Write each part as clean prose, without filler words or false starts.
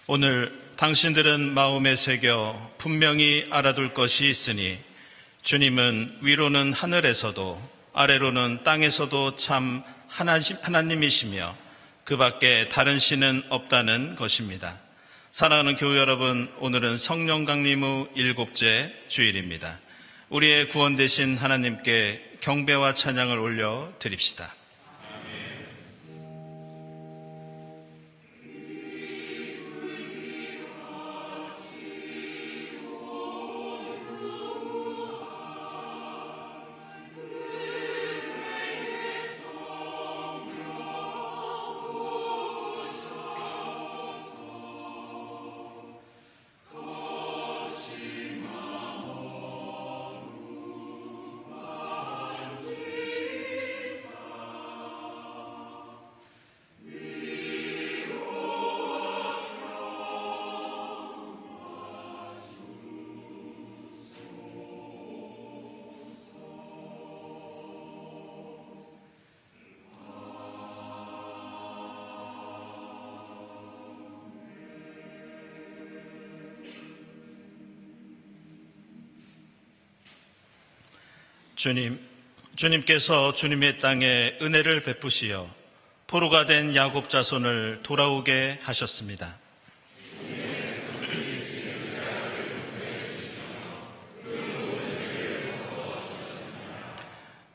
오늘 당신들은 마음에 새겨 분명히 알아둘 것이 있으니 주님은 위로는 하늘에서도 아래로는 땅에서도 참 하나님이시며 그 밖에 다른 신은 없다는 것입니다. 사랑하는 교회 여러분, 오늘은 성령 강림 후 7째 주일입니다. 우리의 구원 되신 하나님께 경배와 찬양을 올려 드립시다. 주님께서 주님의 땅에 은혜를 베푸시어 포로가 된 야곱 자손을 돌아오게 하셨습니다.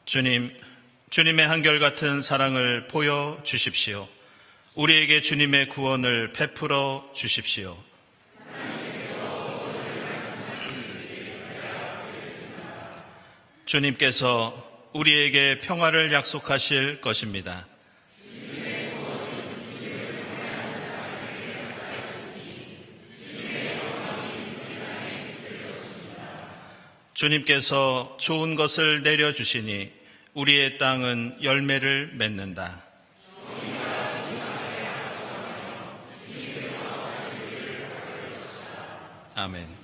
주님의 한결같은 사랑을 보여 주십시오. 우리에게 주님의 구원을 베풀어 주십시오. 주님께서 우리에게 평화를 약속하실 것입니다. 주님께서 좋은 것을 내려주시니 우리의 땅은 열매를 맺는다. 아멘.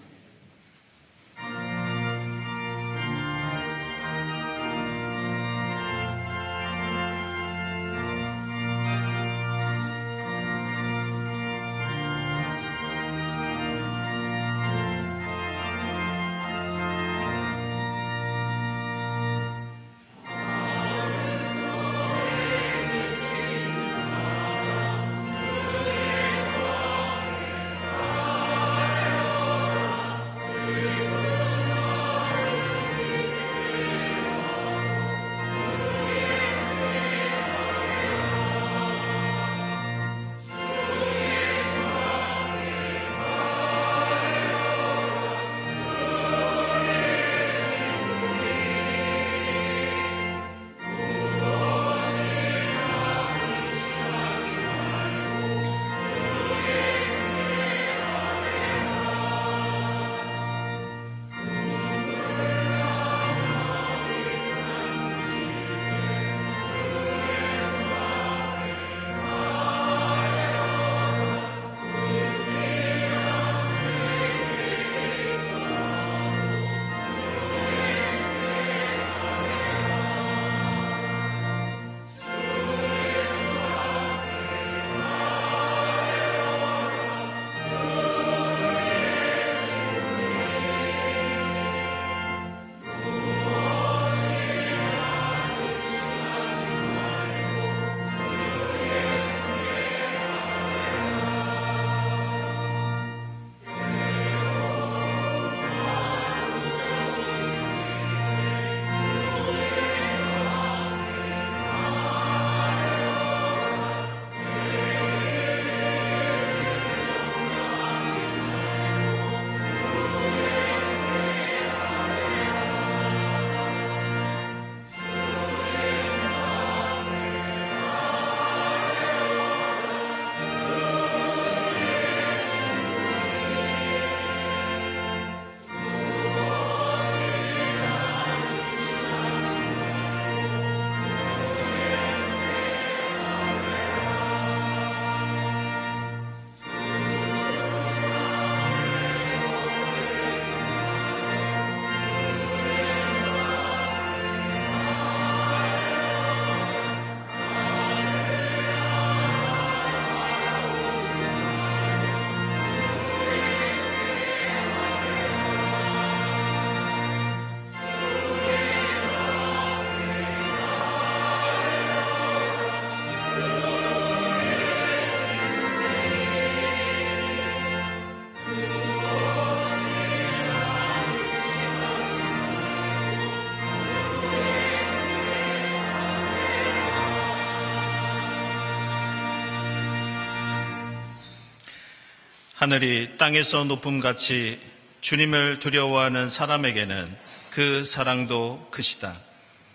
하늘이 땅에서 높음같이 주님을 두려워하는 사람에게는 그 사랑도 크시다.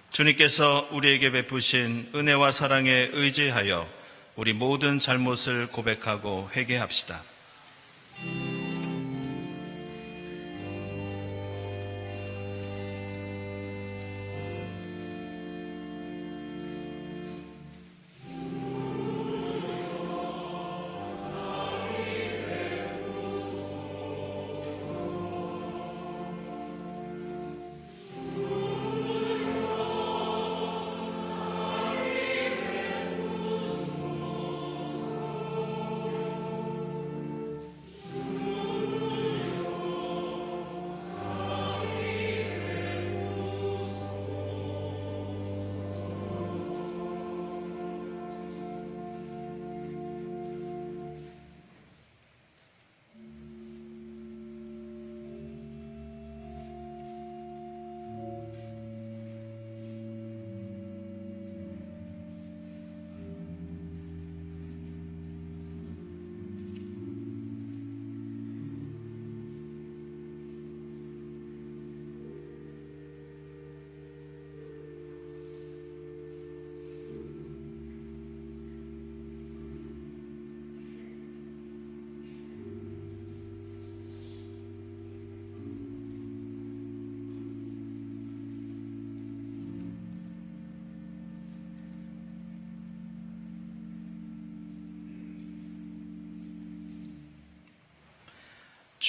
주님께서 우리에게 베푸신 은혜와 사랑에 의지하여 우리 모든 잘못을 고백하고 회개합시다.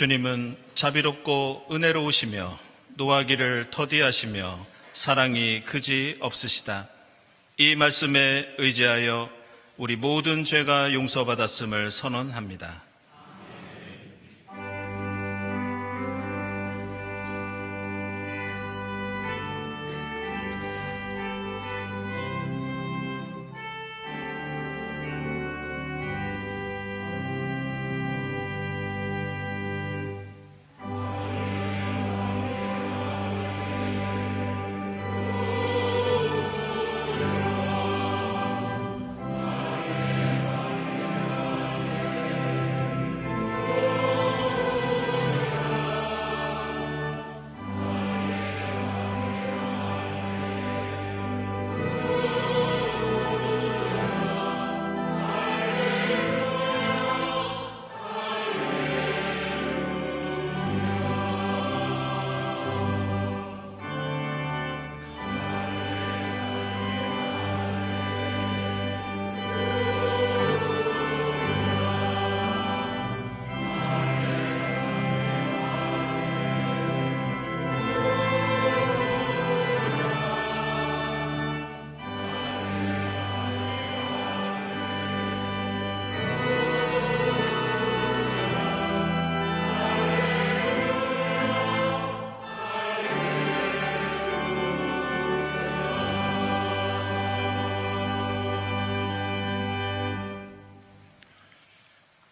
주님은 자비롭고 은혜로우시며 노하기를 더디하시며 사랑이 그지 없으시다. 이 말씀에 의지하여 우리 모든 죄가 용서받았음을 선언합니다.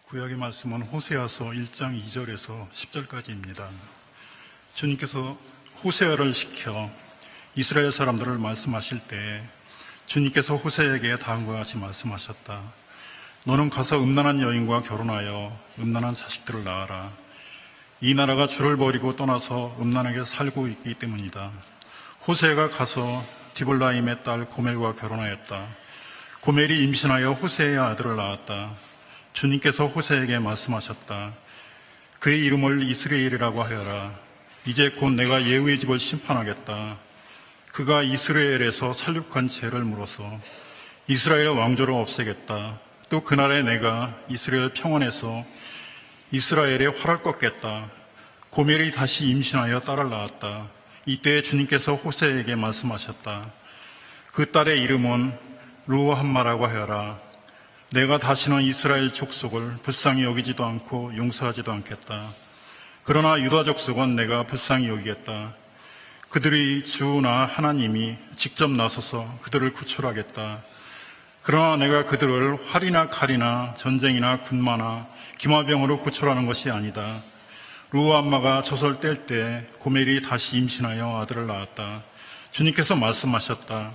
구약의 말씀은 호세아서 1장 2절에서 10절까지입니다. 주님께서 호세아를 시켜 이스라엘 사람들을 말씀하실 때 주님께서 호세에게 다음과 같이 말씀하셨다. 너는 가서 음란한 여인과 결혼하여 음란한 자식들을 낳아라. 이 나라가 주를 버리고 떠나서 음란하게 살고 있기 때문이다. 호세가 가서 디볼라임의 딸 고멜과 결혼하였다. 고멜이 임신하여 호세의 아들을 낳았다. 주님께서 호세에게 말씀하셨다. 그의 이름을 이스라엘이라고 하여라. 이제 곧 내가 예후의 집을 심판하겠다. 그가 이스라엘에서 살육한 죄를 물어서 이스라엘 왕조를 없애겠다. 또 그날에 내가 이스라엘 평원에서 이스라엘의 활을 꺾겠다. 고멜이 다시 임신하여 딸을 낳았다. 이때 주님께서 호세에게 말씀하셨다. 그 딸의 이름은 루함마라고 하여라. 내가 다시는 이스라엘 족속을 불쌍히 여기지도 않고 용서하지도 않겠다. 그러나 유다 족속은 내가 불쌍히 여기겠다. 그들이 주나 하나님이 직접 나서서 그들을 구출하겠다. 그러나 내가 그들을 활이나 칼이나 전쟁이나 군마나 기마병으로 구출하는 것이 아니다. 루함마가 젖을 뗄 때 고멜이 다시 임신하여 아들을 낳았다. 주님께서 말씀하셨다.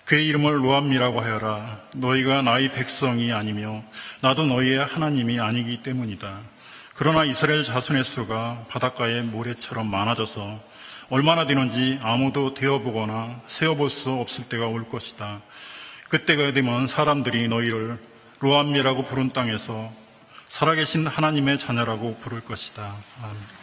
그의 이름을 루함미라고 하여라. 너희가 나의 백성이 아니며 나도 너희의 하나님이 아니기 때문이다. 그러나 이스라엘 자손의 수가 바닷가의 모래처럼 많아져서 얼마나 되는지 아무도 되어보거나 세어볼 수 없을 때가 올 것이다. 그때가 되면 사람들이 너희를 루암미라고 부른 땅에서 살아계신 하나님의 자녀라고 부를 것이다. 아멘.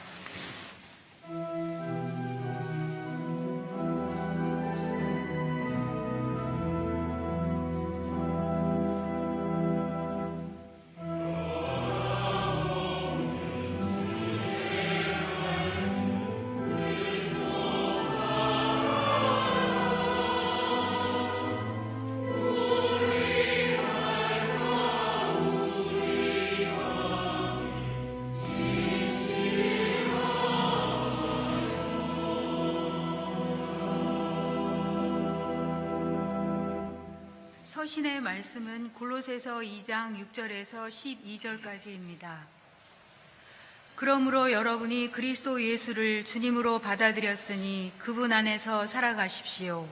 서신의 말씀은 골로새서 2장 6절에서 12절까지입니다. 그러므로 여러분이 그리스도 예수를 주님으로 받아들였으니 그분 안에서 살아가십시오.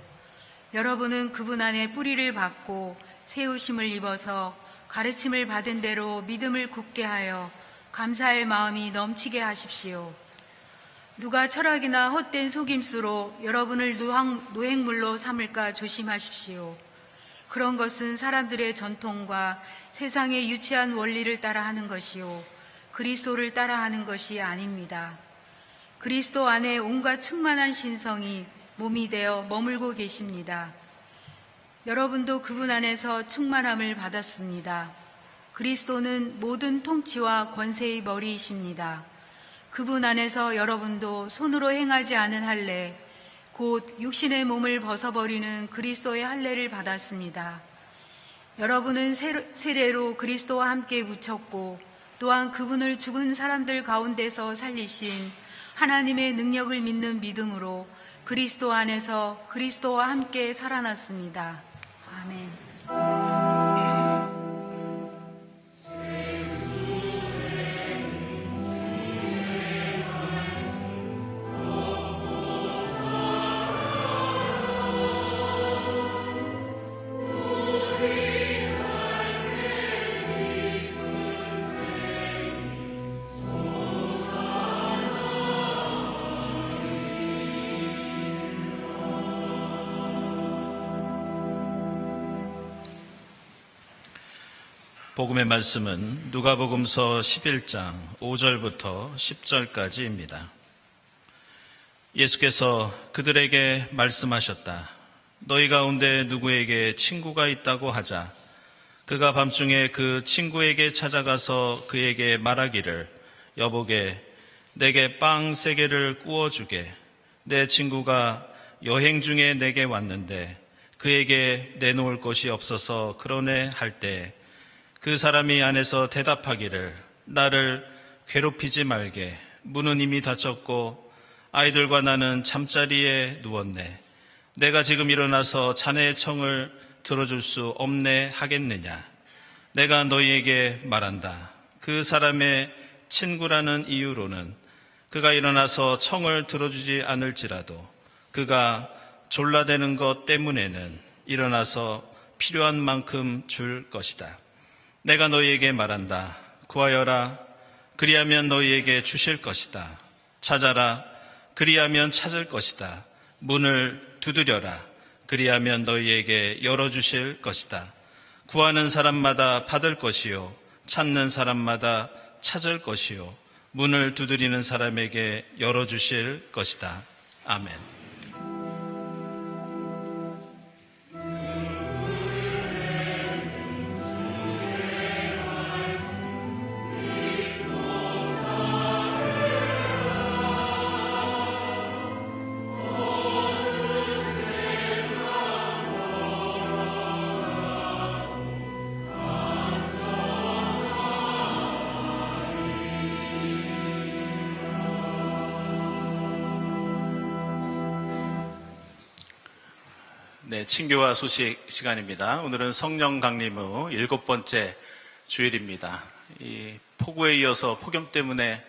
여러분은 그분 안에 뿌리를 받고 세우심을 입어서 가르침을 받은 대로 믿음을 굳게 하여 감사의 마음이 넘치게 하십시오. 누가 철학이나 헛된 속임수로 여러분을 노획물로 삼을까 조심하십시오. 그런 것은 사람들의 전통과 세상의 유치한 원리를 따라하는 것이요 그리스도를 따라하는 것이 아닙니다. 그리스도 안에 온갖 충만한 신성이 몸이 되어 머물고 계십니다. 여러분도 그분 안에서 충만함을 받았습니다. 그리스도는 모든 통치와 권세의 머리이십니다. 그분 안에서 여러분도 손으로 행하지 않은 할례, 곧 육신의 몸을 벗어버리는 그리스도의 할례를 받았습니다. 여러분은 세례로 그리스도와 함께 묻혔고 또한 그분을 죽은 사람들 가운데서 살리신 하나님의 능력을 믿는 믿음으로 그리스도 안에서 그리스도와 함께 살아났습니다. 아멘. 복음의 말씀은 누가복음서 11장 5절부터 10절까지입니다. 예수께서 그들에게 말씀하셨다. 너희 가운데 누구에게 친구가 있다고 하자. 그가 밤중에 그 친구에게 찾아가서 그에게 말하기를 여보게 내게 빵 3개를 구워주게. 내 친구가 여행 중에 내게 왔는데 그에게 내놓을 것이 없어서 그러네 할 때 그 사람이 안에서 대답하기를 나를 괴롭히지 말게. 문은 이미 닫혔고 아이들과 나는 잠자리에 누웠네. 내가 지금 일어나서 자네의 청을 들어줄 수 없네 하겠느냐. 내가 너희에게 말한다. 그 사람의 친구라는 이유로는 그가 일어나서 청을 들어주지 않을지라도 그가 졸라대는 것 때문에는 일어나서 필요한 만큼 줄 것이다. 내가 너희에게 말한다. 구하여라. 그리하면 너희에게 주실 것이다. 찾아라. 그리하면 찾을 것이다. 문을 두드려라. 그리하면 너희에게 열어주실 것이다. 구하는 사람마다 받을 것이요 찾는 사람마다 찾을 것이요 문을 두드리는 사람에게 열어주실 것이다. 아멘. 네, 친교와 소식 시간입니다. 오늘은 성령 강림 후 7번째 주일입니다. 이 폭우에 이어서 폭염 때문에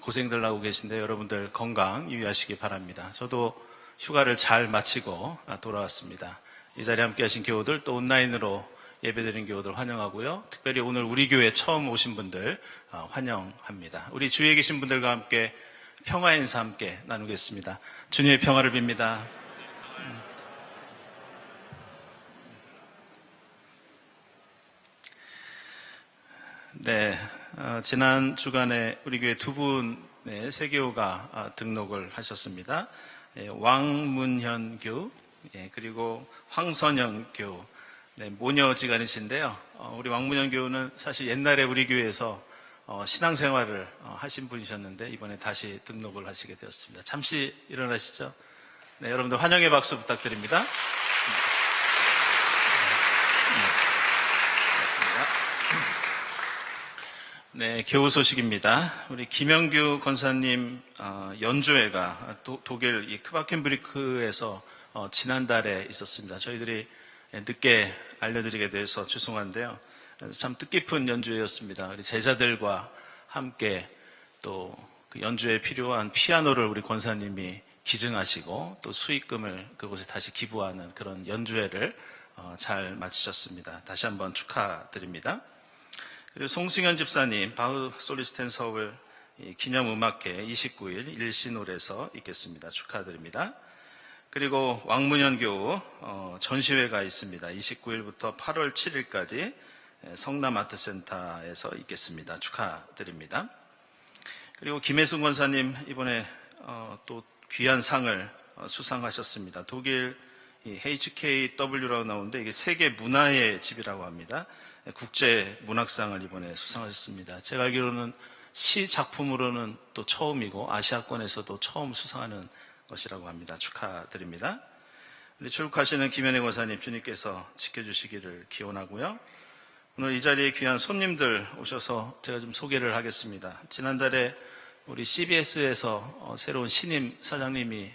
고생들 하고 계신데 여러분들 건강 유의하시기 바랍니다. 저도 휴가를 잘 마치고 돌아왔습니다. 이 자리에 함께 하신 교우들 또 온라인으로 예배드린 교우들 환영하고요. 특별히 오늘 우리 교회 처음 오신 분들 환영합니다. 우리 주위에 계신 분들과 함께 평화 인사 함께 나누겠습니다. 주님의 평화를 빕니다. 네, 지난 주간에 우리 교회 두 분의 세교우가 등록을 하셨습니다. 왕문현 교우, 그리고 황선영 교우, 모녀지간이신데요. 우리 왕문현 교우는 사실 옛날에 우리 교회에서 신앙생활을 하신 분이셨는데 이번에 다시 등록을 하시게 되었습니다. 잠시 일어나시죠. 네, 여러분들 환영의 박수 부탁드립니다. 네, 교우 소식입니다. 우리 김영규 권사님 연주회가 독일 이 크바켄브리크에서 지난달에 있었습니다. 저희들이 늦게 알려드리게 돼서 죄송한데요. 참 뜻깊은 연주회였습니다. 우리 제자들과 함께 또 그 연주회에 필요한 피아노를 우리 권사님이 기증하시고 또 수익금을 그곳에 다시 기부하는 그런 연주회를 잘 마치셨습니다. 다시 한번 축하드립니다. 그리고 송승현 집사님 바흐 솔리스텐 서울 기념음악회 29일 일신홀에서 있겠습니다. 축하드립니다. 그리고 왕문현 교우 전시회가 있습니다. 29일부터 8월 7일까지 성남아트센터에서 있겠습니다. 축하드립니다. 그리고 김혜순 권사님 이번에 또 귀한 상을 수상하셨습니다. 독일 HKW라고 나오는데 이게 세계 문화의 집이라고 합니다. 국제 문학상을 이번에 수상하셨습니다. 제가 알기로는 시 작품으로는 또 처음이고 아시아권에서도 처음 수상하는 것이라고 합니다. 축하드립니다. 우리 출국하시는 김현애 권사님 주님께서 지켜주시기를 기원하고요. 오늘 이 자리에 귀한 손님들 오셔서 제가 좀 소개를 하겠습니다. 지난달에 우리 CBS에서 새로운 신임 사장님이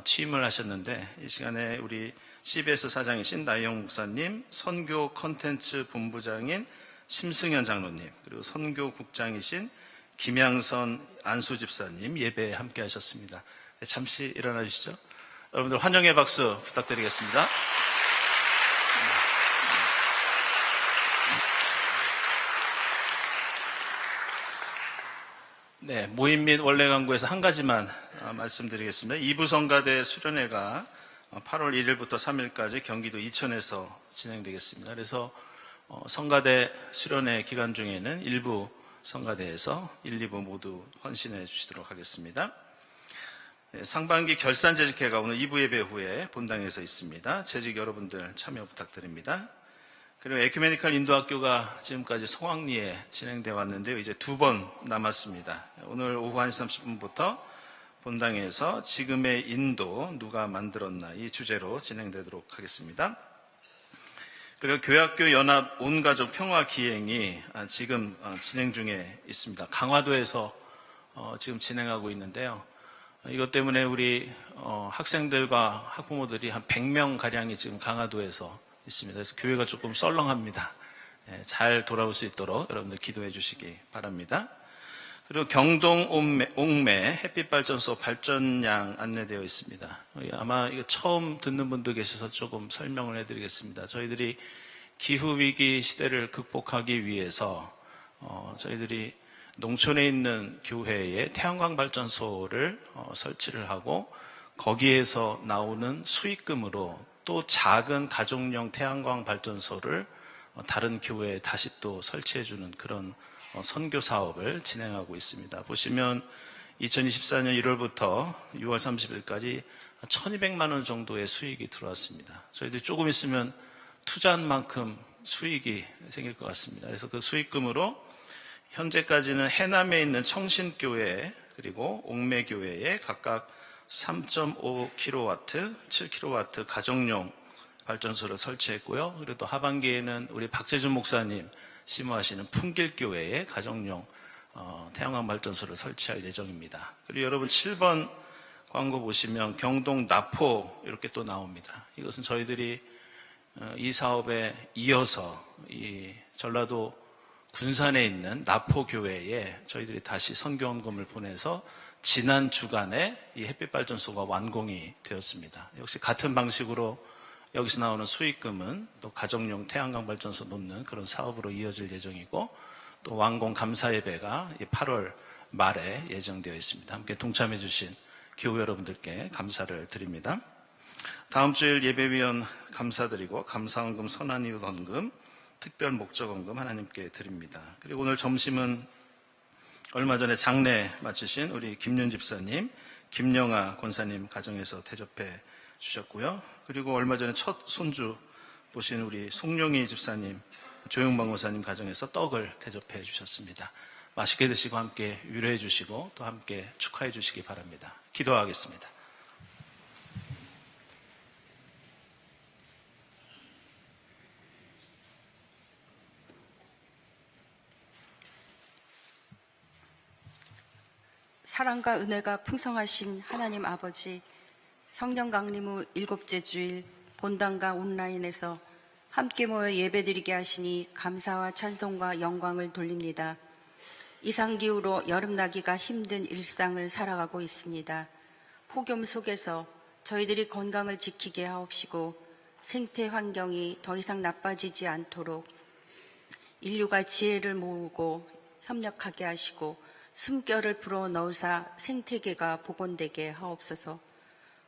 취임을 하셨는데 이 시간에 우리 CBS 사장이신 나영 목사님, 선교 컨텐츠 본부장인 심승현 장로님, 그리고 선교국장이신 김양선 안수 집사님 예배에 함께 하셨습니다. 네, 잠시 일어나 주시죠. 여러분들 환영의 박수 부탁드리겠습니다. 네, 모임 및 원래 강구에서 한 가지만 말씀드리겠습니다. 2부 성가대 수련회가 8월 1일부터 3일까지 경기도 이천에서 진행되겠습니다. 그래서 성가대 수련회 기간 중에는 일부 성가대에서 1, 2부 모두 헌신해 주시도록 하겠습니다. 네, 상반기 결산 재직회가 오늘 2부 예배 후에 본당에서 있습니다. 재직 여러분들 참여 부탁드립니다. 그리고 에큐메니컬 인도학교가 지금까지 성황리에 진행되어 왔는데요. 이제 2번 남았습니다. 오늘 오후 1시 30분부터 본당에서 지금의 인도 누가 만들었나 이 주제로 진행되도록 하겠습니다. 그리고 교회학교 연합 온가족 평화 기행이 지금 진행 중에 있습니다. 강화도에서 지금 진행하고 있는데요. 이것 때문에 우리 학생들과 학부모들이 한 100명 가량이 지금 강화도에서 있습니다. 그래서 교회가 조금 썰렁합니다. 잘 돌아올 수 있도록 여러분들 기도해 주시기 바랍니다. 그리고 경동 옥매 햇빛발전소 발전량 안내되어 있습니다. 아마 이거 처음 듣는 분도 계셔서 조금 설명을 해드리겠습니다. 저희들이 기후위기 시대를 극복하기 위해서 저희들이 농촌에 있는 교회에 태양광 발전소를 설치를 하고 거기에서 나오는 수익금으로 또 작은 가족용 태양광 발전소를 다른 교회에 다시 또 설치해주는 그런 선교 사업을 진행하고 있습니다. 보시면 2024년 1월부터 6월 30일까지 1,200만 원 정도의 수익이 들어왔습니다. 저희들이 조금 있으면 투자한 만큼 수익이 생길 것 같습니다. 그래서 그 수익금으로 현재까지는 해남에 있는 청신교회 그리고 옥매교회에 각각 3.5kW, 7kW 가정용 발전소를 설치했고요. 그리고 또 하반기에는 우리 박재준 목사님 심호하시는 풍길교회에 가정용 태양광 발전소를 설치할 예정입니다. 그리고 여러분 7번 광고 보시면 경동 나포 이렇게 또 나옵니다. 이것은 저희들이 이 사업에 이어서 이 전라도 군산에 있는 나포교회에 저희들이 다시 선교원금을 보내서 지난 주간에 이 햇빛발전소가 완공이 되었습니다. 역시 같은 방식으로 여기서 나오는 수익금은 또 가정용 태양광 발전소 놓는 그런 사업으로 이어질 예정이고, 또 완공 감사 예배가 8월 말에 예정되어 있습니다. 함께 동참해 주신 교우 여러분들께 감사를 드립니다. 다음 주일 예배위원 감사드리고 감사헌금, 선한이웃헌금, 특별 목적헌금 하나님께 드립니다. 그리고 오늘 점심은 얼마 전에 장례 마치신 우리 김윤 집사님, 김영아 권사님 가정에서 대접해 주셨고요. 그리고 얼마 전에 첫 손주 보신 우리 송룡희 집사님, 조영방 권사님 가정에서 떡을 대접해 주셨습니다. 맛있게 드시고 함께 위로해 주시고 또 함께 축하해 주시기 바랍니다. 기도하겠습니다. 사랑과 은혜가 풍성하신 하나님 아버지, 성령 강림 후 7째 주일 본당과 온라인에서 함께 모여 예배드리게 하시니 감사와 찬송과 영광을 돌립니다. 이상기후로 여름나기가 힘든 일상을 살아가고 있습니다. 폭염 속에서 저희들이 건강을 지키게 하옵시고 생태 환경이 더 이상 나빠지지 않도록 인류가 지혜를 모으고 협력하게 하시고 숨결을 불어넣으사 생태계가 복원되게 하옵소서.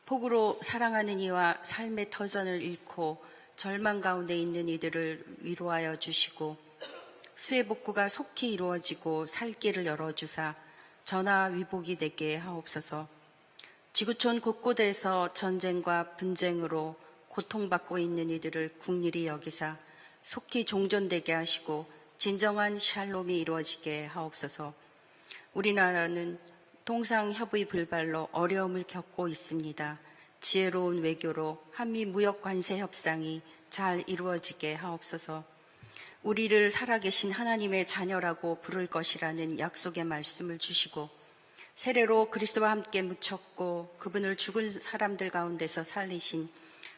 폭우로 사랑하는 이와 삶의 터전을 잃고 절망 가운데 있는 이들을 위로하여 주시고 수해 복구가 속히 이루어지고 살 길을 열어주사 전화 위복이 되게 하옵소서. 지구촌 곳곳에서 전쟁과 분쟁으로 고통받고 있는 이들을 국률이 여기사 속히 종전되게 하시고 진정한 샬롬이 이루어지게 하옵소서. 우리나라는 통상협의 불발로 어려움을 겪고 있습니다. 지혜로운 외교로 한미 무역 관세 협상이 잘 이루어지게 하옵소서. 우리를 살아계신 하나님의 자녀라고 부를 것이라는 약속의 말씀을 주시고 세례로 그리스도와 함께 묻혔고 그분을 죽은 사람들 가운데서 살리신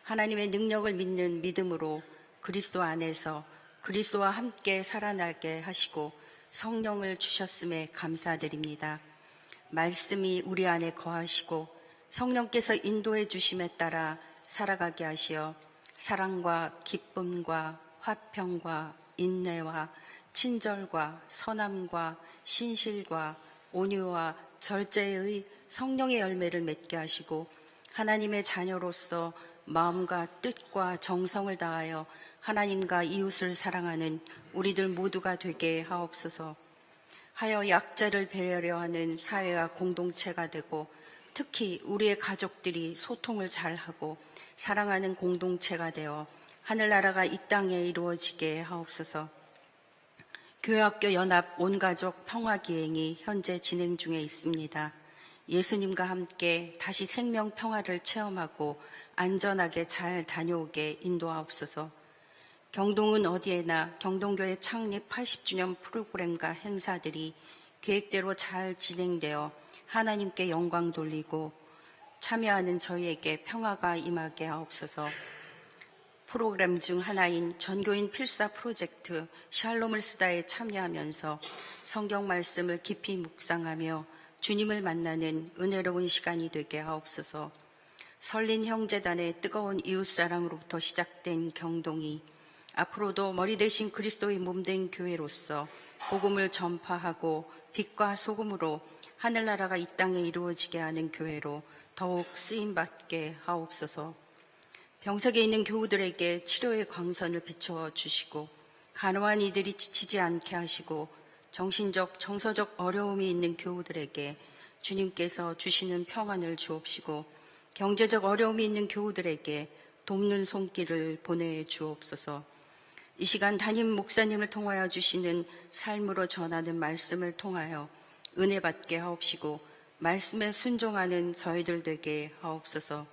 하나님의 능력을 믿는 믿음으로 그리스도 안에서 그리스도와 함께 살아나게 하시고 성령을 주셨음에 감사드립니다. 말씀이 우리 안에 거하시고 성령께서 인도해 주심에 따라 살아가게 하시어 사랑과 기쁨과 화평과 인내와 친절과 선함과 신실과 온유와 절제의 성령의 열매를 맺게 하시고 하나님의 자녀로서 마음과 뜻과 정성을 다하여 하나님과 이웃을 사랑하는 우리들 모두가 되게 하옵소서. 하여 약자를 배려하려 하는 사회와 공동체가 되고 특히 우리의 가족들이 소통을 잘하고 사랑하는 공동체가 되어 하늘나라가 이 땅에 이루어지게 하옵소서. 교회학교 연합 온가족 평화기행이 현재 진행 중에 있습니다. 예수님과 함께 다시 생명 평화를 체험하고 안전하게 잘 다녀오게 인도하옵소서. 경동은 어디에나 경동교회 창립 80주년 프로그램과 행사들이 계획대로 잘 진행되어 하나님께 영광 돌리고 참여하는 저희에게 평화가 임하게 하옵소서. 프로그램 중 하나인 전교인 필사 프로젝트 샬롬을 쓰다에 참여하면서 성경 말씀을 깊이 묵상하며 주님을 만나는 은혜로운 시간이 되게 하옵소서. 설린 형제단의 뜨거운 이웃사랑으로부터 시작된 경동이 앞으로도 머리 대신 그리스도의 몸된 교회로서 복음을 전파하고 빛과 소금으로 하늘나라가 이 땅에 이루어지게 하는 교회로 더욱 쓰임받게 하옵소서. 병석에 있는 교우들에게 치료의 광선을 비추어 주시고 간호한 이들이 지치지 않게 하시고 정신적, 정서적 어려움이 있는 교우들에게 주님께서 주시는 평안을 주옵시고 경제적 어려움이 있는 교우들에게 돕는 손길을 보내주옵소서. 이 시간 담임 목사님을 통하여 주시는 삶으로 전하는 말씀을 통하여 은혜 받게 하옵시고 말씀에 순종하는 저희들 되게 하옵소서.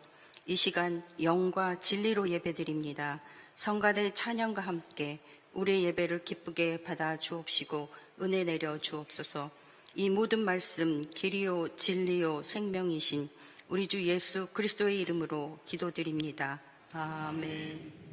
이 시간 영과 진리로 예배드립니다. 성가대 찬양과 함께 우리의 예배를 기쁘게 받아 주옵시고 은혜 내려 주옵소서. 이 모든 말씀 길이요 진리요 생명이신 우리 주 예수 그리스도의 이름으로 기도드립니다. 아멘.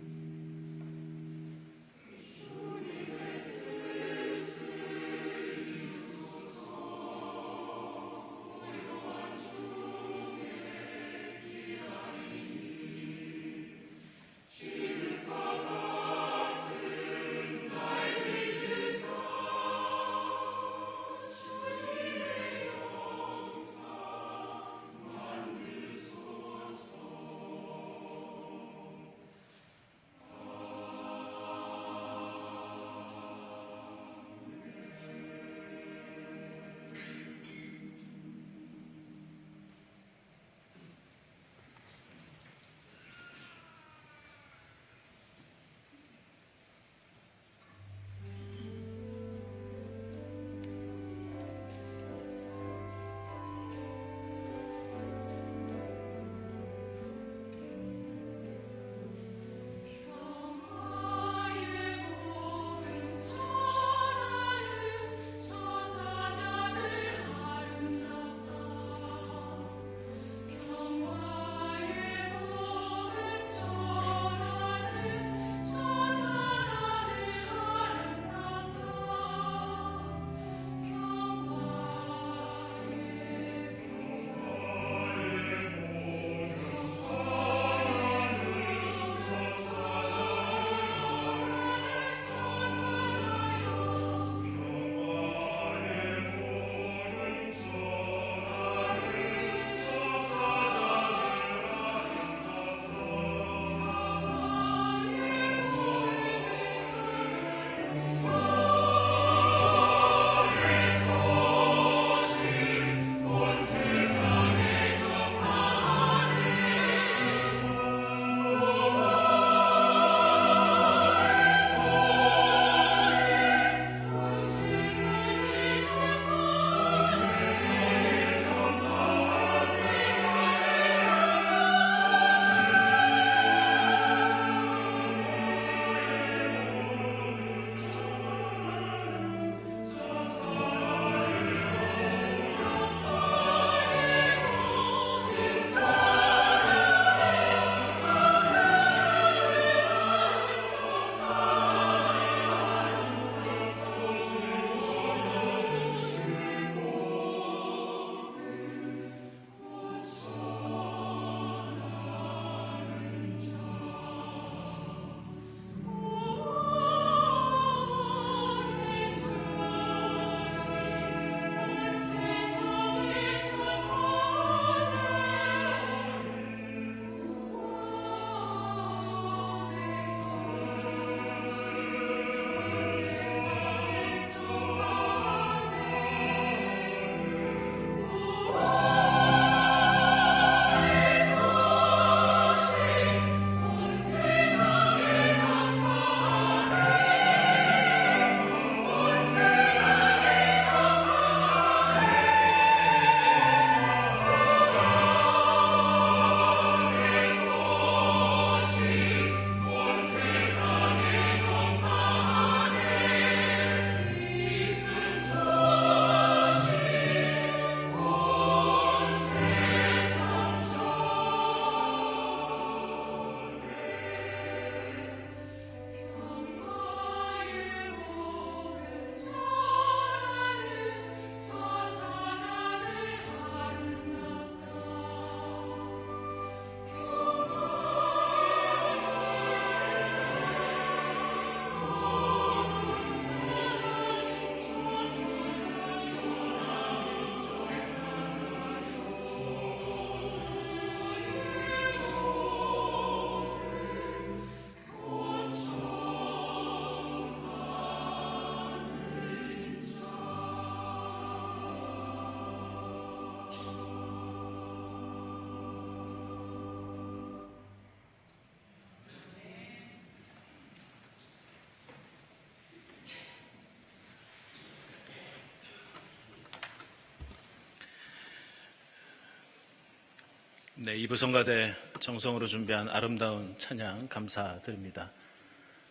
네, 이부성가대 정성으로 준비한 아름다운 찬양 감사드립니다.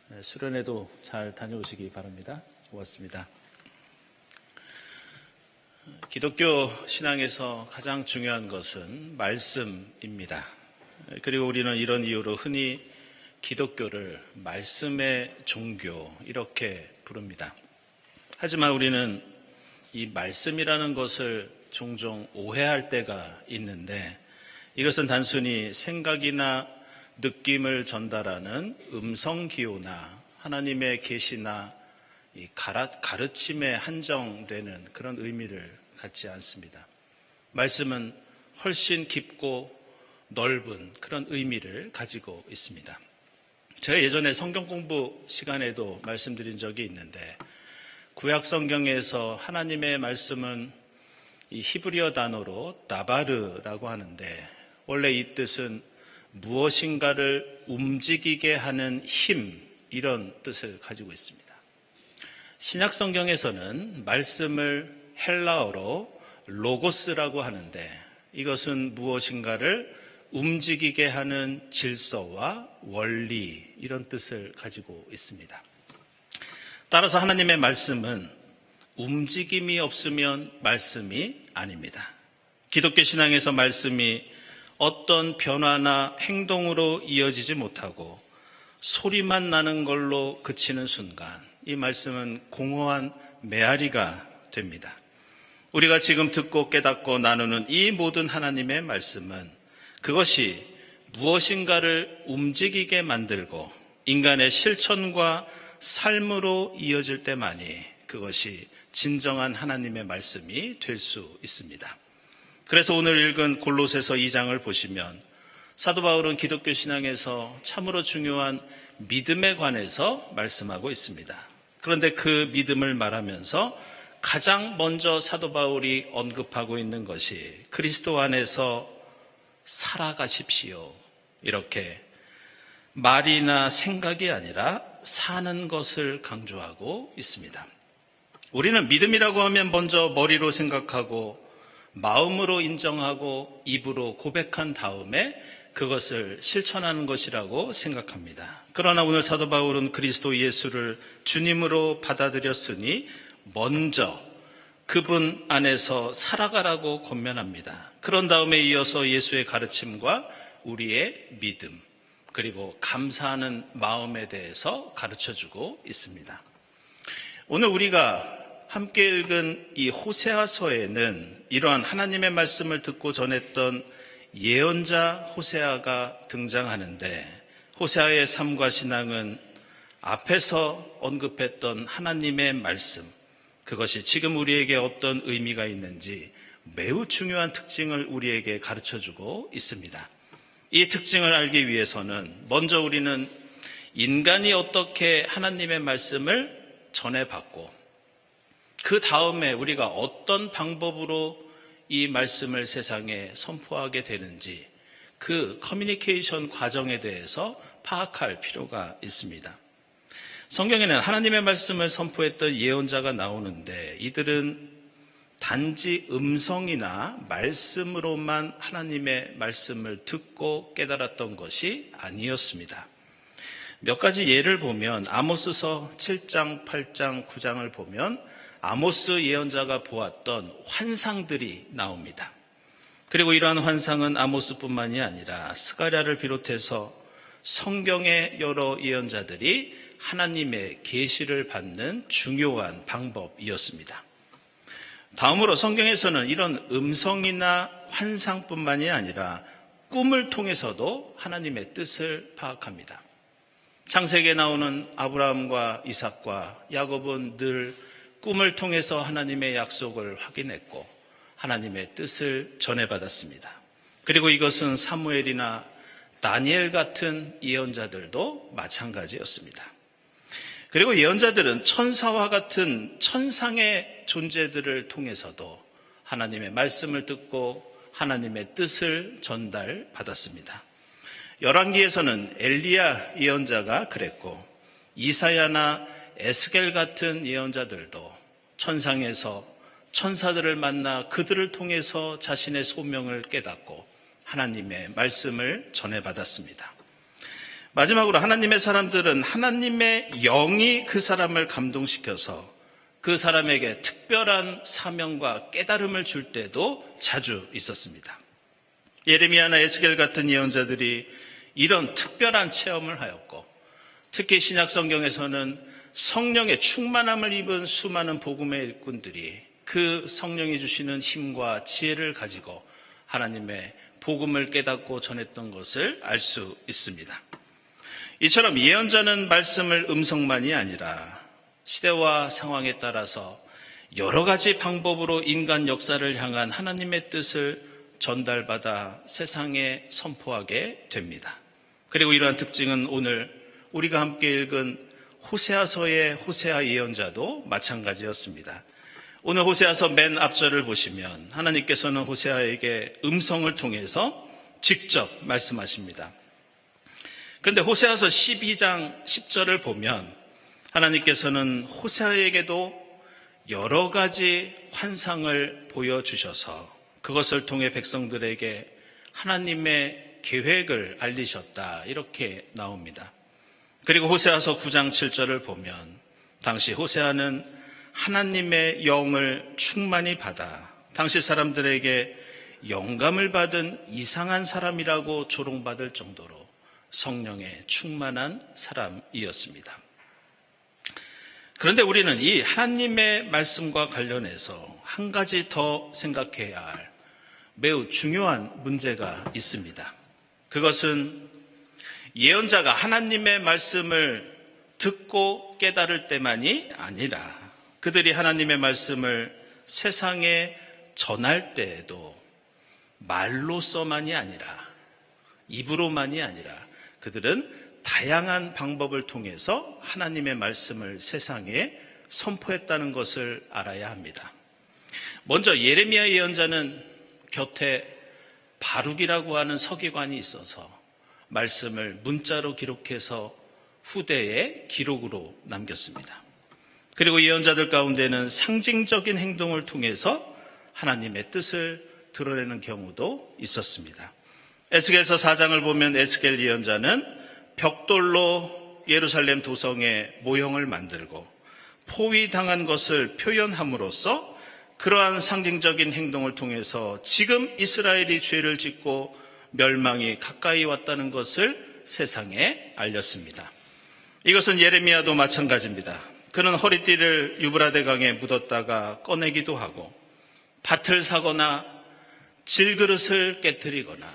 네, 수련회도 잘 다녀오시기 바랍니다. 고맙습니다. 기독교 신앙에서 가장 중요한 것은 말씀입니다. 그리고 우리는 이런 이유로 흔히 기독교를 말씀의 종교 이렇게 부릅니다. 하지만 우리는 이 말씀이라는 것을 종종 오해할 때가 있는데, 이것은 단순히 생각이나 느낌을 전달하는 음성기호나 하나님의 계시나 가르침에 한정되는 그런 의미를 갖지 않습니다. 말씀은 훨씬 깊고 넓은 그런 의미를 가지고 있습니다. 제가 예전에 성경 공부 시간에도 말씀드린 적이 있는데, 구약 성경에서 하나님의 말씀은 이 히브리어 단어로 다바르라고 하는데, 원래 이 뜻은 무엇인가를 움직이게 하는 힘, 이런 뜻을 가지고 있습니다. 신약 성경에서는 말씀을 헬라어로 로고스라고 하는데, 이것은 무엇인가를 움직이게 하는 질서와 원리, 이런 뜻을 가지고 있습니다. 따라서 하나님의 말씀은 움직임이 없으면 말씀이 아닙니다. 기독교 신앙에서 말씀이 어떤 변화나 행동으로 이어지지 못하고 소리만 나는 걸로 그치는 순간, 이 말씀은 공허한 메아리가 됩니다. 우리가 지금 듣고 깨닫고 나누는 이 모든 하나님의 말씀은 그것이 무엇인가를 움직이게 만들고 인간의 실천과 삶으로 이어질 때만이 그것이 진정한 하나님의 말씀이 될 수 있습니다. 그래서 오늘 읽은 골로새서 2장을 보시면 사도 바울은 기독교 신앙에서 참으로 중요한 믿음에 관해서 말씀하고 있습니다. 그런데 그 믿음을 말하면서 가장 먼저 사도 바울이 언급하고 있는 것이 그리스도 안에서 살아가십시오, 이렇게 말이나 생각이 아니라 사는 것을 강조하고 있습니다. 우리는 믿음이라고 하면 먼저 머리로 생각하고 마음으로 인정하고 입으로 고백한 다음에 그것을 실천하는 것이라고 생각합니다. 그러나 오늘 사도 바울은 그리스도 예수를 주님으로 받아들였으니 먼저 그분 안에서 살아가라고 권면합니다. 그런 다음에 이어서 예수의 가르침과 우리의 믿음, 그리고 감사하는 마음에 대해서 가르쳐주고 있습니다. 오늘 우리가 함께 읽은 이 호세아서에는 이러한 하나님의 말씀을 듣고 전했던 예언자 호세아가 등장하는데, 호세아의 삶과 신앙은 앞에서 언급했던 하나님의 말씀, 그것이 지금 우리에게 어떤 의미가 있는지 매우 중요한 특징을 우리에게 가르쳐주고 있습니다. 이 특징을 알기 위해서는 먼저 우리는 인간이 어떻게 하나님의 말씀을 전해받고 그 다음에 우리가 어떤 방법으로 이 말씀을 세상에 선포하게 되는지, 그 커뮤니케이션 과정에 대해서 파악할 필요가 있습니다. 성경에는 하나님의 말씀을 선포했던 예언자가 나오는데, 이들은 단지 음성이나 말씀으로만 하나님의 말씀을 듣고 깨달았던 것이 아니었습니다. 몇 가지 예를 보면 아모스서 7장, 8장, 9장을 보면 아모스 예언자가 보았던 환상들이 나옵니다. 그리고 이러한 환상은 아모스뿐만이 아니라 스가랴를 비롯해서 성경의 여러 예언자들이 하나님의 계시를 받는 중요한 방법이었습니다. 다음으로 성경에서는 이런 음성이나 환상뿐만이 아니라 꿈을 통해서도 하나님의 뜻을 파악합니다. 창세기에 나오는 아브라함과 이삭과 야곱은 늘 꿈을 통해서 하나님의 약속을 확인했고 하나님의 뜻을 전해받았습니다. 그리고 이것은 사무엘이나 다니엘 같은 예언자들도 마찬가지였습니다. 그리고 예언자들은 천사와 같은 천상의 존재들을 통해서도 하나님의 말씀을 듣고 하나님의 뜻을 전달받았습니다. 열왕기에서는 엘리야 예언자가 그랬고, 이사야나 에스겔 같은 예언자들도 천상에서 천사들을 만나 그들을 통해서 자신의 소명을 깨닫고 하나님의 말씀을 전해받았습니다. 마지막으로 하나님의 사람들은 하나님의 영이 그 사람을 감동시켜서 그 사람에게 특별한 사명과 깨달음을 줄 때도 자주 있었습니다. 예레미야나 에스겔 같은 예언자들이 이런 특별한 체험을 하였고, 특히 신약 성경에서는 성령의 충만함을 입은 수많은 복음의 일꾼들이 그 성령이 주시는 힘과 지혜를 가지고 하나님의 복음을 깨닫고 전했던 것을 알 수 있습니다. 이처럼 예언자는 말씀을 음성만이 아니라 시대와 상황에 따라서 여러 가지 방법으로 인간 역사를 향한 하나님의 뜻을 전달받아 세상에 선포하게 됩니다. 그리고 이러한 특징은 오늘 우리가 함께 읽은 호세아서의 호세아 예언자도 마찬가지였습니다. 오늘 호세아서 맨 앞절을 보시면 하나님께서는 호세아에게 음성을 통해서 직접 말씀하십니다. 그런데 호세아서 12장 10절을 보면 하나님께서는 호세아에게도 여러 가지 환상을 보여주셔서 그것을 통해 백성들에게 하나님의 계획을 알리셨다, 이렇게 나옵니다. 그리고 호세아서 9장 7절을 보면 당시 호세아는 하나님의 영을 충만히 받아 당시 사람들에게 영감을 받은 이상한 사람이라고 조롱받을 정도로 성령에 충만한 사람이었습니다. 그런데 우리는 이 하나님의 말씀과 관련해서 한 가지 더 생각해야 할 매우 중요한 문제가 있습니다. 그것은 예언자가 하나님의 말씀을 듣고 깨달을 때만이 아니라 그들이 하나님의 말씀을 세상에 전할 때에도 말로서만이 아니라, 입으로만이 아니라 그들은 다양한 방법을 통해서 하나님의 말씀을 세상에 선포했다는 것을 알아야 합니다. 먼저 예레미야 예언자는 곁에 바룩이라고 하는 서기관이 있어서 말씀을 문자로 기록해서 후대에 기록으로 남겼습니다. 그리고 예언자들 가운데는 상징적인 행동을 통해서 하나님의 뜻을 드러내는 경우도 있었습니다. 에스겔서 4장을 보면 에스겔 예언자는 벽돌로 예루살렘 도성의 모형을 만들고 포위당한 것을 표현함으로써 그러한 상징적인 행동을 통해서 지금 이스라엘이 죄를 짓고 멸망이 가까이 왔다는 것을 세상에 알렸습니다. 이것은 예레미야도 마찬가지입니다. 그는 허리띠를 유브라데 강에 묻었다가 꺼내기도 하고 밭을 사거나 질그릇을 깨뜨리거나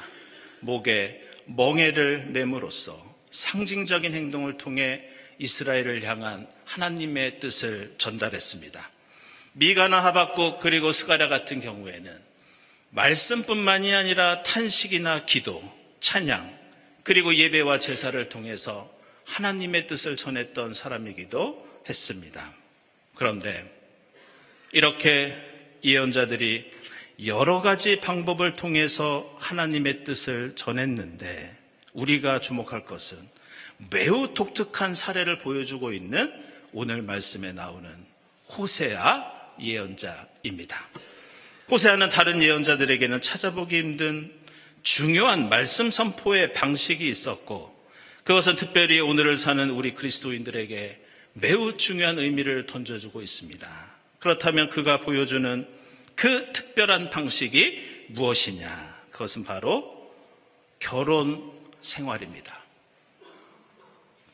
목에 멍에를 매므로써 상징적인 행동을 통해 이스라엘을 향한 하나님의 뜻을 전달했습니다. 미가나 하박국 그리고 스가랴 같은 경우에는 말씀뿐만이 아니라 탄식이나 기도, 찬양, 그리고 예배와 제사를 통해서 하나님의 뜻을 전했던 사람이기도 했습니다. 그런데 이렇게 예언자들이 여러 가지 방법을 통해서 하나님의 뜻을 전했는데 우리가 주목할 것은 매우 독특한 사례를 보여주고 있는 오늘 말씀에 나오는 호세아 예언자입니다. 호세아는 다른 예언자들에게는 찾아보기 힘든 중요한 말씀 선포의 방식이 있었고 그것은 특별히 오늘을 사는 우리 그리스도인들에게 매우 중요한 의미를 던져주고 있습니다. 그렇다면 그가 보여주는 그 특별한 방식이 무엇이냐? 그것은 바로 결혼 생활입니다.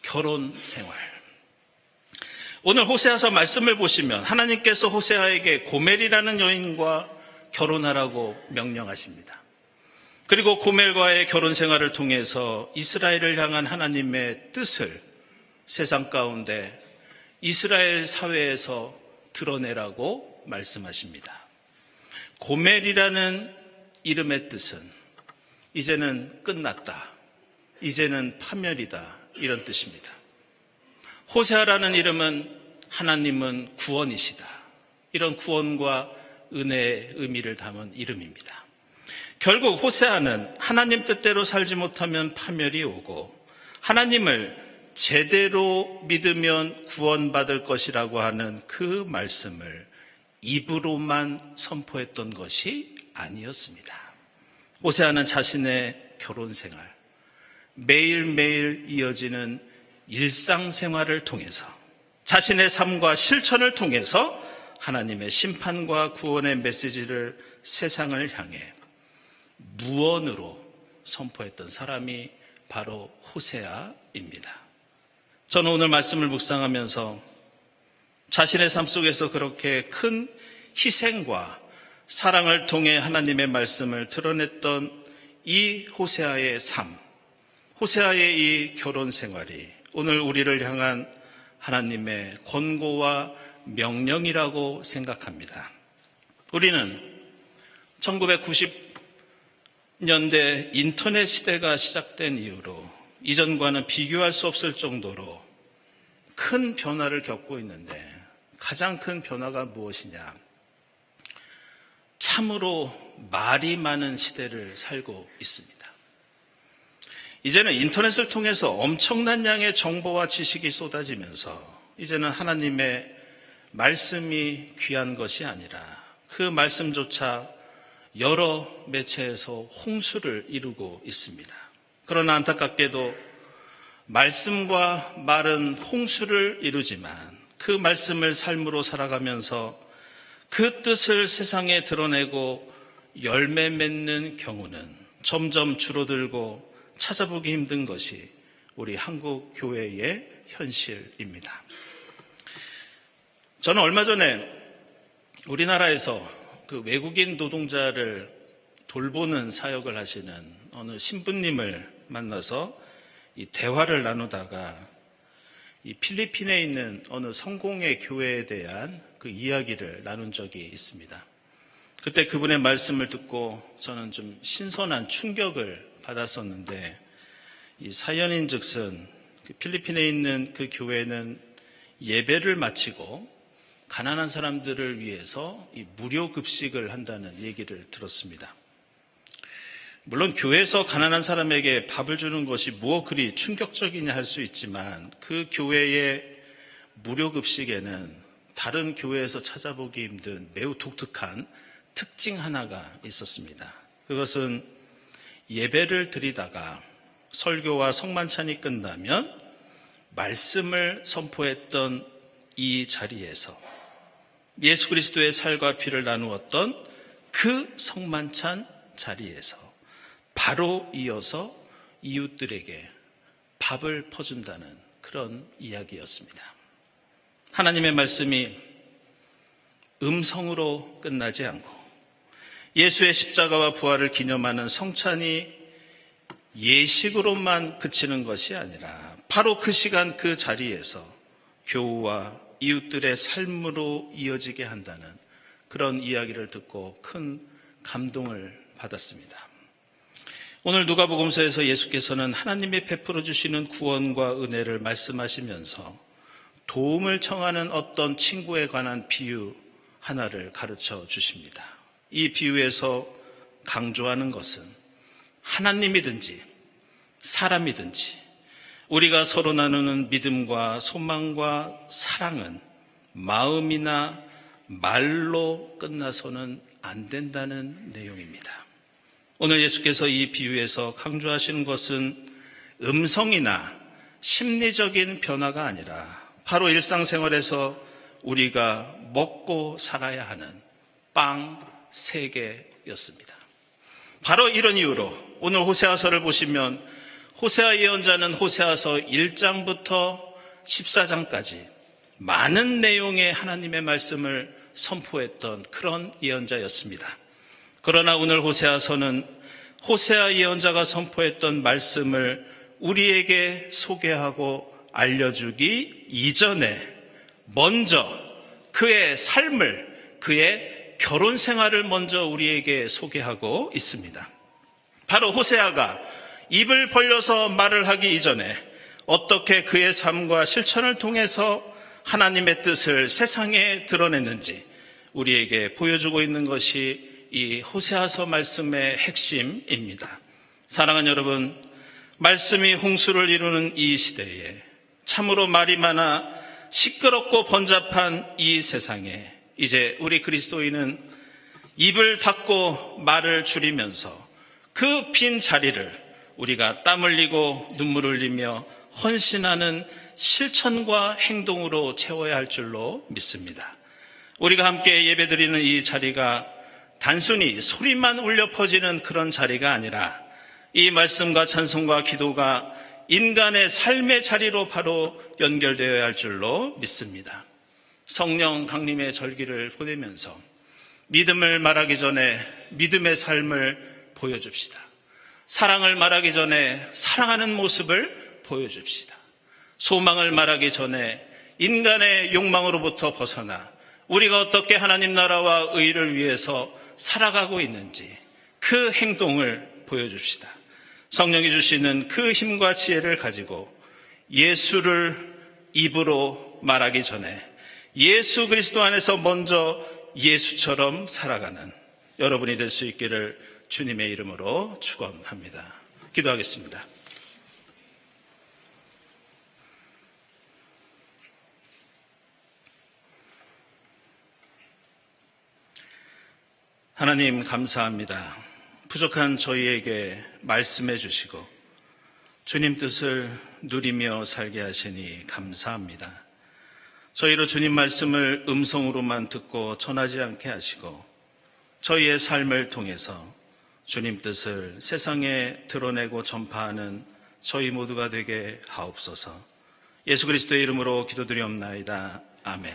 결혼 생활. 오늘 호세아서 말씀을 보시면 하나님께서 호세아에게 고멜이라는 여인과 결혼하라고 명령하십니다. 그리고 고멜과의 결혼 생활을 통해서 이스라엘을 향한 하나님의 뜻을 세상 가운데 이스라엘 사회에서 드러내라고 말씀하십니다. 고멜이라는 이름의 뜻은 이제는 끝났다, 이제는 파멸이다, 이런 뜻입니다. 호세아라는 이름은 하나님은 구원이시다, 이런 구원과 은혜의 의미를 담은 이름입니다. 결국 호세아는 하나님 뜻대로 살지 못하면 파멸이 오고 하나님을 제대로 믿으면 구원받을 것이라고 하는 그 말씀을 입으로만 선포했던 것이 아니었습니다. 호세아는 자신의 결혼 생활, 매일매일 이어지는 일상생활을 통해서 자신의 삶과 실천을 통해서 하나님의 심판과 구원의 메시지를 세상을 향해 무언으로 선포했던 사람이 바로 호세아입니다. 저는 오늘 말씀을 묵상하면서 자신의 삶 속에서 그렇게 큰 희생과 사랑을 통해 하나님의 말씀을 드러냈던 이 호세아의 삶, 호세아의 이 결혼 생활이 오늘 우리를 향한 하나님의 권고와 명령이라고 생각합니다. 우리는 1990년대 인터넷 시대가 시작된 이후로 이전과는 비교할 수 없을 정도로 큰 변화를 겪고 있는데 가장 큰 변화가 무엇이냐? 참으로 말이 많은 시대를 살고 있습니다. 이제는 인터넷을 통해서 엄청난 양의 정보와 지식이 쏟아지면서 이제는 하나님의 말씀이 귀한 것이 아니라 그 말씀조차 여러 매체에서 홍수를 이루고 있습니다. 그러나 안타깝게도 말씀과 말은 홍수를 이루지만 그 말씀을 삶으로 살아가면서 그 뜻을 세상에 드러내고 열매 맺는 경우는 점점 줄어들고 찾아보기 힘든 것이 우리 한국 교회의 현실입니다. 저는 얼마 전에 우리나라에서 그 외국인 노동자를 돌보는 사역을 하시는 어느 신부님을 만나서 이 대화를 나누다가 이 필리핀에 있는 어느 성공의 교회에 대한 그 이야기를 나눈 적이 있습니다. 그때 그분의 말씀을 듣고 저는 좀 신선한 충격을 받았었는데 이 사연인 즉슨 그 필리핀에 있는 그 교회는 예배를 마치고 가난한 사람들을 위해서 이 무료 급식을 한다는 얘기를 들었습니다. 물론 교회에서 가난한 사람에게 밥을 주는 것이 무엇 그리 충격적이냐 할 수 있지만 그 교회의 무료 급식에는 다른 교회에서 찾아보기 힘든 매우 독특한 특징 하나가 있었습니다. 그것은 예배를 드리다가 설교와 성만찬이 끝나면 말씀을 선포했던 이 자리에서 예수 그리스도의 살과 피를 나누었던 그 성만찬 자리에서 바로 이어서 이웃들에게 밥을 퍼준다는 그런 이야기였습니다. 하나님의 말씀이 음성으로 끝나지 않고 예수의 십자가와 부활을 기념하는 성찬이 예식으로만 그치는 것이 아니라 바로 그 시간 그 자리에서 교우와 이웃들의 삶으로 이어지게 한다는 그런 이야기를 듣고 큰 감동을 받았습니다. 오늘 누가복음서에서 예수께서는 하나님이 베풀어 주시는 구원과 은혜를 말씀하시면서 도움을 청하는 어떤 친구에 관한 비유 하나를 가르쳐 주십니다. 이 비유에서 강조하는 것은 하나님이든지 사람이든지 우리가 서로 나누는 믿음과 소망과 사랑은 마음이나 말로 끝나서는 안 된다는 내용입니다. 오늘 예수께서 이 비유에서 강조하시는 것은 음성이나 심리적인 변화가 아니라 바로 일상생활에서 우리가 먹고 살아야 하는 빵 3개였습니다. 바로 이런 이유로 오늘 호세아서를 보시면 호세아 예언자는 호세아서 1장부터 14장까지 많은 내용의 하나님의 말씀을 선포했던 그런 예언자였습니다. 그러나 오늘 호세아서는 호세아 예언자가 선포했던 말씀을 우리에게 소개하고 알려주기 이전에 먼저 그의 삶을, 그의 결혼 생활을 먼저 우리에게 소개하고 있습니다. 바로 호세아가 입을 벌려서 말을 하기 이전에 어떻게 그의 삶과 실천을 통해서 하나님의 뜻을 세상에 드러냈는지 우리에게 보여주고 있는 것이 이 호세아서 말씀의 핵심입니다. 사랑하는 여러분, 말씀이 홍수를 이루는 이 시대에 참으로 말이 많아 시끄럽고 번잡한 이 세상에 이제 우리 그리스도인은 입을 닫고 말을 줄이면서 그 빈 자리를 우리가 땀 흘리고 눈물 흘리며 헌신하는 실천과 행동으로 채워야 할 줄로 믿습니다. 우리가 함께 예배드리는 이 자리가 단순히 소리만 울려 퍼지는 그런 자리가 아니라 이 말씀과 찬송과 기도가 인간의 삶의 자리로 바로 연결되어야 할 줄로 믿습니다. 성령 강림의 절기를 보내면서 믿음을 말하기 전에 믿음의 삶을 보여줍시다. 사랑을 말하기 전에 사랑하는 모습을 보여줍시다. 소망을 말하기 전에 인간의 욕망으로부터 벗어나 우리가 어떻게 하나님 나라와 의를 위해서 살아가고 있는지 그 행동을 보여줍시다. 성령이 주시는 그 힘과 지혜를 가지고 예수를 입으로 말하기 전에 예수 그리스도 안에서 먼저 예수처럼 살아가는 여러분이 될 수 있기를 주님의 이름으로 축원합니다. 기도하겠습니다. 하나님 감사합니다. 부족한 저희에게 말씀해 주시고 주님 뜻을 누리며 살게 하시니 감사합니다. 저희로 주님 말씀을 음성으로만 듣고 전하지 않게 하시고 저희의 삶을 통해서 주님 뜻을 세상에 드러내고 전파하는 저희 모두가 되게 하옵소서. 예수 그리스도의 이름으로 기도드리옵나이다. 아멘.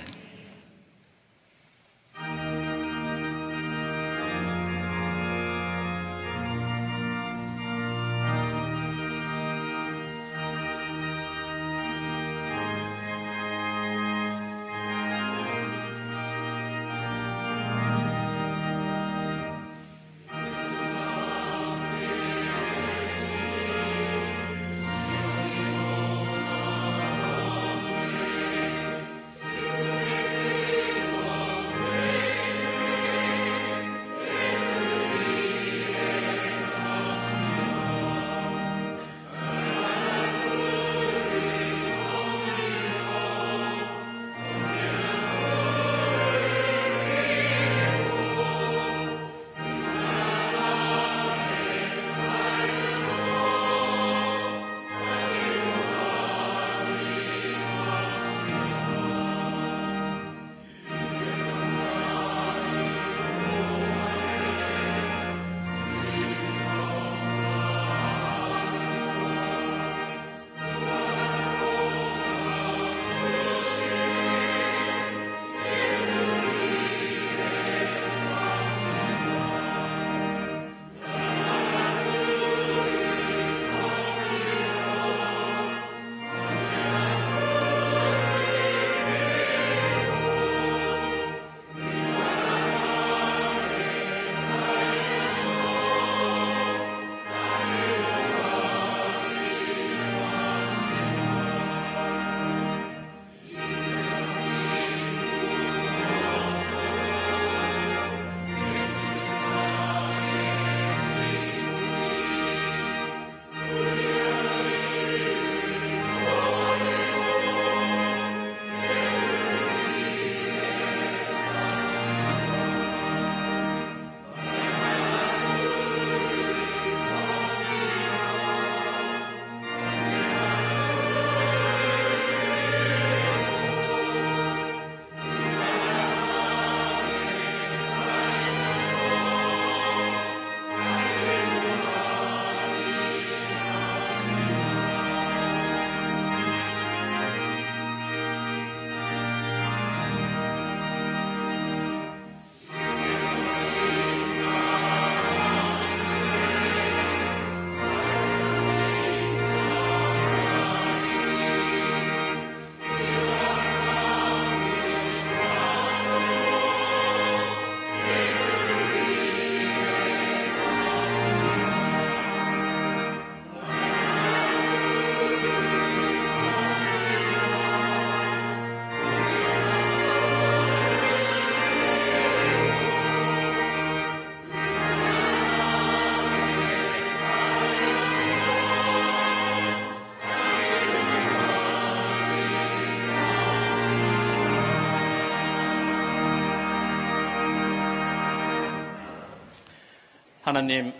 하나님,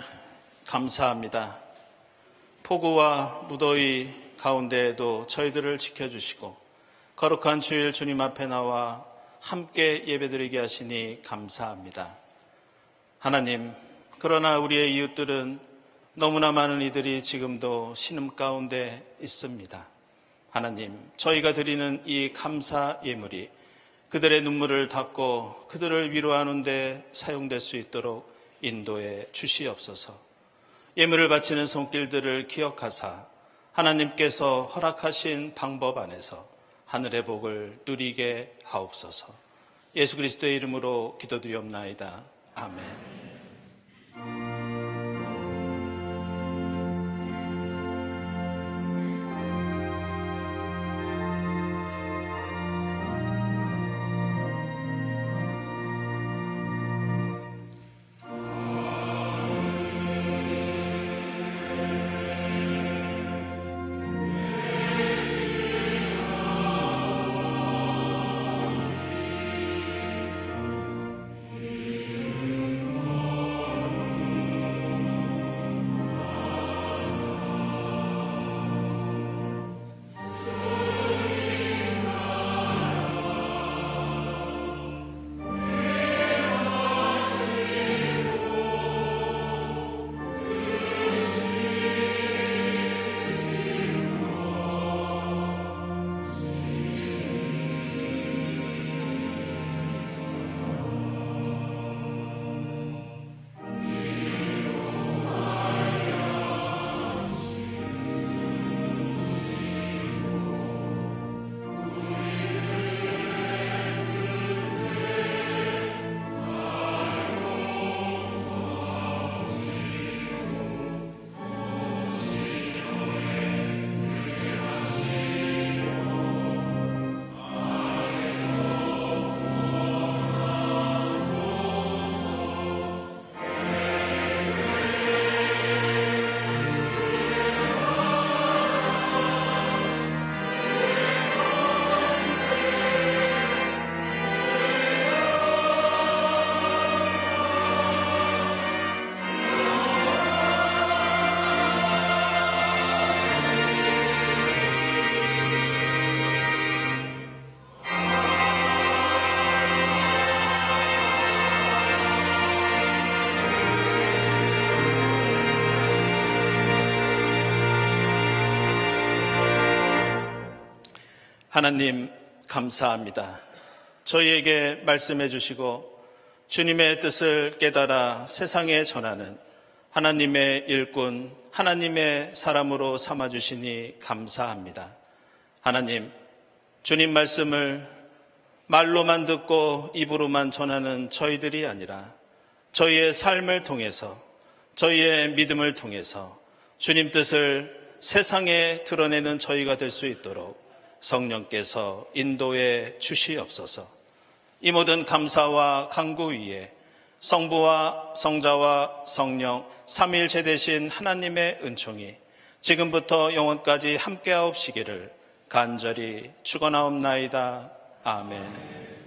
감사합니다. 폭우와 무더위 가운데에도 저희들을 지켜주시고 거룩한 주일 주님 앞에 나와 함께 예배드리게 하시니 감사합니다. 하나님, 그러나 우리의 이웃들은 너무나 많은 이들이 지금도 신음 가운데 있습니다. 하나님, 저희가 드리는 이 감사 예물이 그들의 눈물을 닦고 그들을 위로하는 데 사용될 수 있도록 인도해 주시옵소서. 예물을 바치는 손길들을 기억하사 하나님께서 허락하신 방법 안에서 하늘의 복을 누리게 하옵소서. 예수 그리스도의 이름으로 기도드리옵나이다. 아멘. 하나님, 감사합니다. 저희에게 말씀해 주시고 주님의 뜻을 깨달아 세상에 전하는 하나님의 일꾼, 하나님의 사람으로 삼아주시니 감사합니다. 하나님, 주님 말씀을 말로만 듣고 입으로만 전하는 저희들이 아니라 저희의 삶을 통해서, 저희의 믿음을 통해서 주님 뜻을 세상에 드러내는 저희가 될 수 있도록 성령께서 인도해 주시옵소서. 이 모든 감사와 간구 위에 성부와 성자와 성령 삼위일체 되신 하나님의 은총이 지금부터 영원까지 함께하옵시기를 간절히 축원하옵나이다. 아멘.